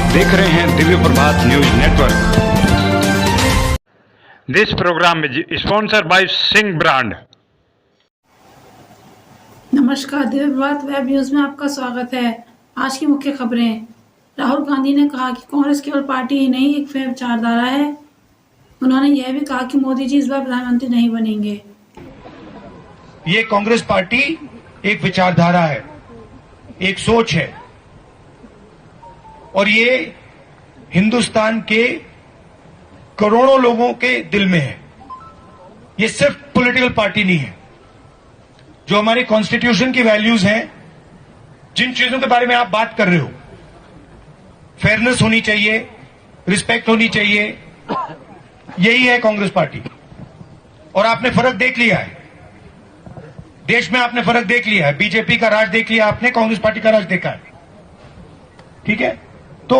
देख रहे हैं Divya Prabhat news network. This programme is sponsored by Singh brand. नमस्कार, दिव्य प्रभात वेब न्यूज में आपका स्वागत है। आज की मुख्य खबरें। राहुल गांधी ने कहा कि कांग्रेस केवल पार्टी ही नहीं एक विचारधारा है। उन्होंने यह भी कहा कि मोदी जी इस बार प्रधानमंत्री नहीं बनेंगे। ये कांग्रेस पार्टी एक विचारधारा है, एक सोच है और ये हिंदुस्तान के करोड़ों लोगों के दिल में है। ये सिर्फ पॉलिटिकल पार्टी नहीं है। जो हमारे कॉन्स्टिट्यूशन की वैल्यूज हैं, जिन चीजों के बारे में आप बात कर रहे हो, फेयरनेस होनी चाहिए, रिस्पेक्ट होनी चाहिए, यही है कांग्रेस पार्टी। और आपने फर्क देख लिया है, देश में आपने फर्क देख लिया है। बीजेपी का राज देख लिया आपने, कांग्रेस पार्टी का राज देखा है। ठीक है, तो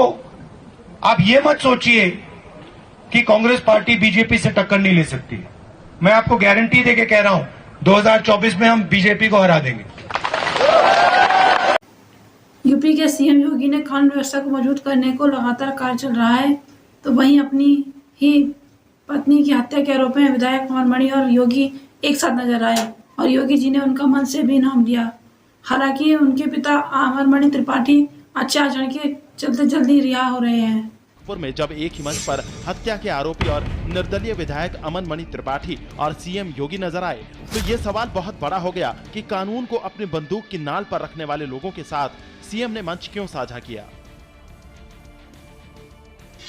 आप ये मत सोचिए कि कांग्रेस पार्टी बीजेपी से टक्कर नहीं ले सकती। मैं आपको गारंटी देके कह रहा हूं, 2024 में हम बीजेपी को हरा देंगे। यूपी के सीएम योगी ने कानून व्यवस्था को मजबूत करने को लगातार कार्य चल रहा है, तो वहीं अपनी ही पत्नी की हत्या के आरोप में विधायक अमर मणि और योगी एक साथ नजर आए और योगी जी ने उनका मन से भी नाम लिया। हालांकि उनके पिता अमर मणि त्रिपाठी अच्छे आचरण के चलते जल्दी रिहा हो रहे हैं। में जब एक ही मंच पर हत्या के आरोपी और निर्दलीय विधायक अमन मणि त्रिपाठी और सीएम योगी नजर आए, तो ये सवाल बहुत बड़ा हो गया कि कानून को अपनी बंदूक की नाल पर रखने वाले लोगों के साथ सीएम ने मंच क्यों साझा किया।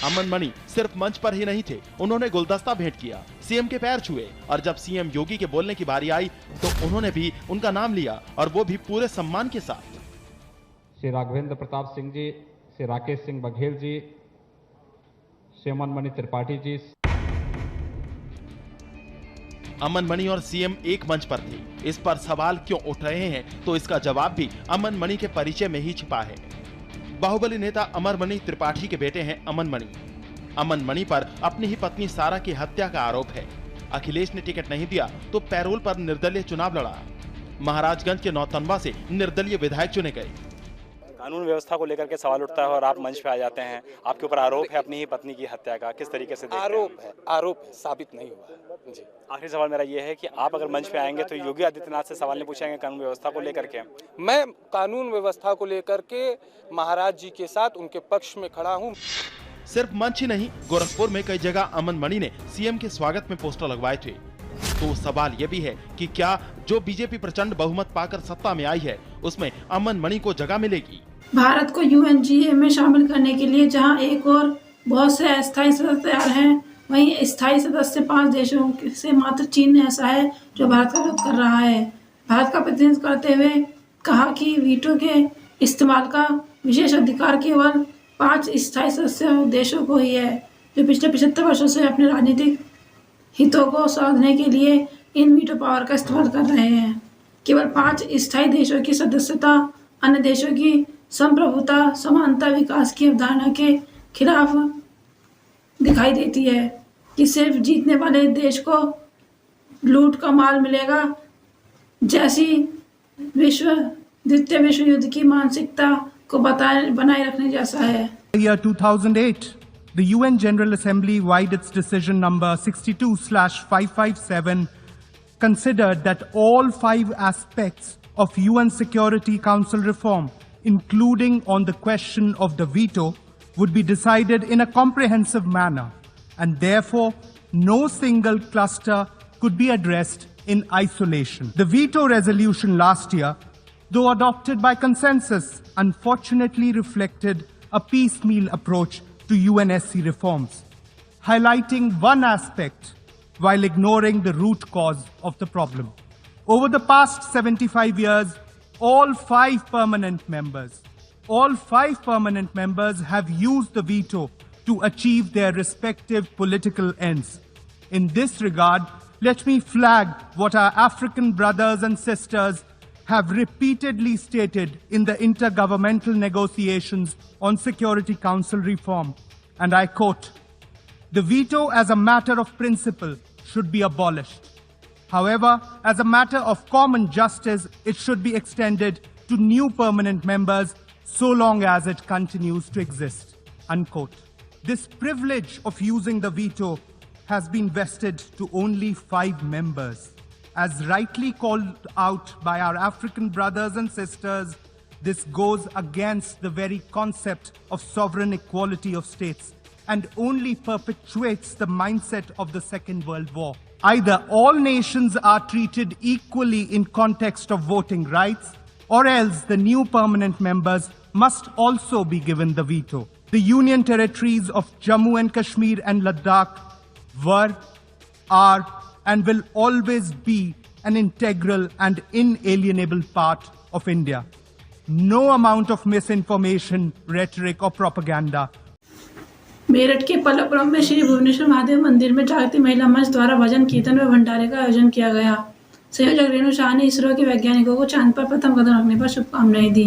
अमन मणि सिर्फ मंच पर ही नहीं थे, उन्होंने गुलदस्ता भेंट किया, सीएम के पैर छुए और जब सीएम योगी के बोलने की बारी आई तो उन्होंने भी उनका नाम लिया और वो भी पूरे सम्मान के साथ। श्री राघवेंद्र प्रताप सिंह जी, श्री राकेश सिंह बघेल जी, श्री अमन मणि त्रिपाठी जी। अमन मणि और सीएम एक मंच पर थे, इस पर सवाल क्यों उठ रहे हैं, तो इसका जवाब भी अमन मणि के परिचय में ही छिपा है। बाहुबली नेता अमर मणि त्रिपाठी के बेटे हैं अमन मणि। अमन मणि पर अपनी ही पत्नी सारा की हत्या का आरोप है। अखिलेश ने टिकट नहीं दिया तो पैरोल पर निर्दलीय चुनाव लड़ा। महाराजगंज के नौतनवा से निर्दलीय विधायक चुने गए। कानून व्यवस्था को लेकर के सवाल उठता है और आप मंच पे आ जाते हैं। आपके ऊपर आरोप है अपनी ही पत्नी की हत्या का, किस तरीके से देखते हैं? आरोप है, साबित नहीं हुआ है। जी, आखिरी सवाल मेरा ये है कि आप अगर मंच पे आएंगे तो योगी आदित्यनाथ से सवाल नहीं पूछेंगे कानून व्यवस्था को लेकर के? मैं कानून व्यवस्था को लेकर के महाराज जी के साथ उनके पक्ष में खड़ा हूँ। सिर्फ मंच ही नहीं, गोरखपुर में कई जगह अमन मणि ने सीएम के स्वागत में पोस्टर लगवाए थे। तो सवाल ये भी है कि क्या जो बीजेपी प्रचंड बहुमत पाकर सत्ता में आई है, उसमें अमन मणि को जगह मिलेगी? भारत को यूएनजीए में शामिल करने के लिए जहां एक और बहुत से अस्थायी सदस्य तैयार हैं, वहीं स्थायी सदस्य 5 देशों से मात्र चीन ऐसा है जो भारत का विरोध कर रहा है। भारत का प्रतिनिधित्व करते हुए कहा कि वीटो के इस्तेमाल का विशेष अधिकार केवल 5 स्थायी सदस्य देशों को ही है, जो पिछले 75 वर्षों से अपने राजनीतिक हितों को साधने के लिए इन वीटो पावर का इस्तेमाल कर रहे हैं। केवल 5 स्थायी देशों की सदस्यता अन्य देशों की संप्रभुता, समानता, विकास की अवधारणा के खिलाफ दिखाई देती है कि सिर्फ जीतने वाले देश को लूट का माल मिलेगा, जैसी द्वितीय विश्व युद्ध की मानसिकता को बनाए रखने जैसा है। Year 2008, the UN General Assembly, vide its decision number 62/557, considered that all 5 aspects of UN Security Council reform, including on the question of the veto, would be decided in a comprehensive manner, and therefore no single cluster could be addressed in isolation. The veto resolution last year, though adopted by consensus, unfortunately reflected a piecemeal approach to UNSC reforms, highlighting one aspect while ignoring the root cause of the problem. Over the past 75 years, all 5 permanent members have used the veto to achieve their respective political ends. In this regard, let me flag what our African brothers and sisters have repeatedly stated in the intergovernmental negotiations on Security Council reform, and I quote, "The veto as a matter of principle should be abolished. However, as a matter of common justice, it should be extended to new permanent members so long as it continues to exist." unquote. This privilege of using the veto has been vested to only 5 members. As rightly called out by our African brothers and sisters, this goes against the very concept of sovereign equality of states and only perpetuates the mindset of the Second World War. Either all nations are treated equally in context of voting rights, or else the new permanent members must also be given the veto. The Union territories of Jammu and Kashmir and Ladakh were, are, and will always be an integral and inalienable part of India. No amount of misinformation, rhetoric or propaganda Meerut के पल्लवपुरम में श्री भुवनेश्वर महादेव मंदिर में जागृति महिला मंच द्वारा भजन कीर्तन व भंडारे का आयोजन किया गया। संयोजक रेणु शाह ने इसरो के वैज्ञानिकों को चांद पर प्रथम कदम रखने पर शुभकामनाएं दी।